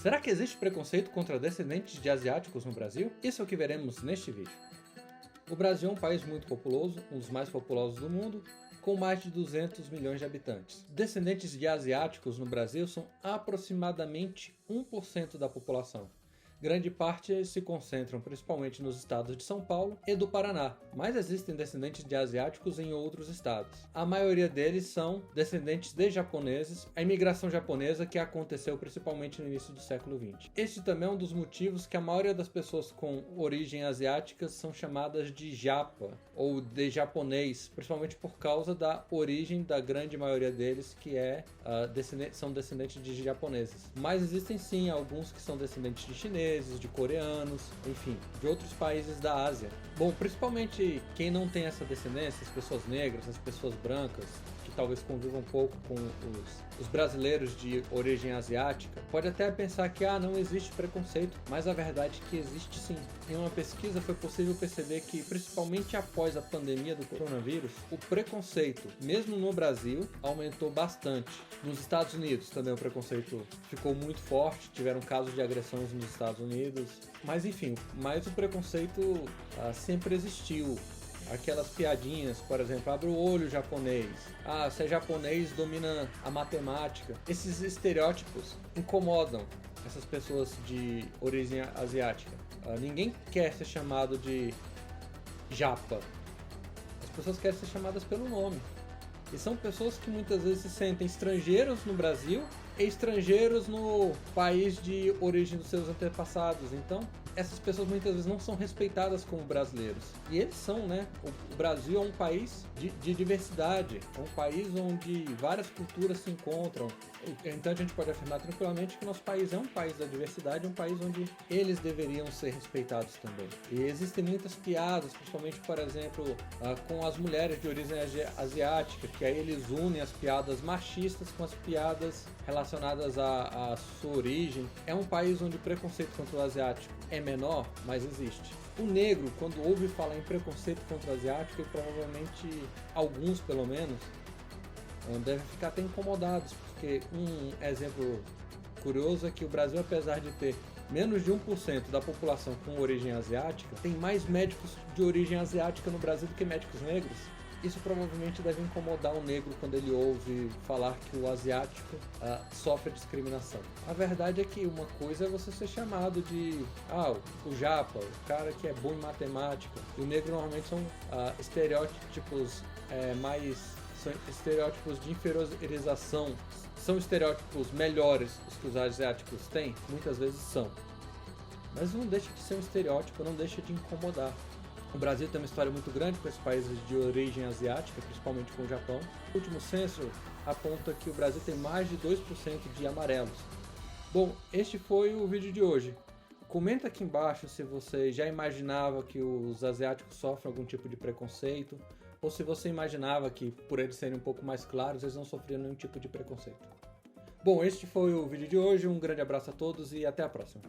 Será que existe preconceito contra descendentes de asiáticos no Brasil? Isso é o que veremos neste vídeo. O Brasil é um país muito populoso, um dos mais populosos do mundo, com mais de 200 milhões de habitantes. Descendentes de asiáticos no Brasil são aproximadamente 1% da população. Grande parte se concentram principalmente nos estados de São Paulo e do Paraná, mas existem descendentes de asiáticos em outros estados. A maioria deles são descendentes de japoneses, a imigração japonesa que aconteceu principalmente no início do século XX. Este também é um dos motivos que a maioria das pessoas com origem asiática são chamadas de japa ou de japonês, principalmente por causa da origem da grande maioria deles que são descendentes de japoneses. Mas existem sim alguns que são descendentes de chineses, de coreanos, enfim, de outros países da Ásia. Bom, principalmente quem não tem essa descendência, as pessoas negras, as pessoas brancas, que talvez convivam um pouco com os brasileiros de origem asiática, pode até pensar que não existe preconceito, mas a verdade é que existe sim. Em uma pesquisa foi possível perceber que, principalmente após a pandemia do coronavírus, o preconceito, mesmo no Brasil, aumentou bastante. Nos Estados Unidos também o preconceito ficou muito forte, tiveram casos de agressões nos Estados Unidos, mas enfim, o preconceito sempre existiu. Aquelas piadinhas, por exemplo, abre o olho japonês. Se é japonês, domina a matemática. Esses estereótipos incomodam essas pessoas de origem asiática. Ninguém quer ser chamado de japa. As pessoas querem ser chamadas pelo nome. E são pessoas que muitas vezes se sentem estrangeiros no Brasil e estrangeiros no país de origem dos seus antepassados. Então, essas pessoas muitas vezes não são respeitadas como brasileiros. E eles são, né? O Brasil é um país de diversidade, é um país onde várias culturas se encontram. Então a gente pode afirmar tranquilamente que o nosso país é um país da diversidade, um país onde eles deveriam ser respeitados também. E existem muitas piadas, principalmente, por exemplo, com as mulheres de origem asiática, que aí eles unem as piadas machistas com as piadas relacionadas à sua origem. É um país onde o preconceito contra o asiático é menor, mas existe. O negro, quando ouve falar em preconceito contra o asiático, e provavelmente alguns pelo menos, devem ficar até incomodados, porque um exemplo curioso é que o Brasil, apesar de ter menos de 1% da população com origem asiática, tem mais médicos de origem asiática no Brasil do que médicos negros. Isso provavelmente deve incomodar o negro quando ele ouve falar que o asiático sofre discriminação. A verdade é que uma coisa é você ser chamado de o japa, o cara que é bom em matemática. E o negro normalmente são estereótipos são estereótipos de inferiorização. São estereótipos melhores os que os asiáticos têm? Muitas vezes são. Mas não deixa de ser um estereótipo, não deixa de incomodar. O Brasil tem uma história muito grande com esses países de origem asiática, principalmente com o Japão. O último censo aponta que o Brasil tem mais de 2% de amarelos. Bom, este foi o vídeo de hoje. Comenta aqui embaixo se você já imaginava que os asiáticos sofrem algum tipo de preconceito, ou se você imaginava que, por eles serem um pouco mais claros, eles não sofriam nenhum tipo de preconceito. Bom, este foi o vídeo de hoje, um grande abraço a todos e até a próxima.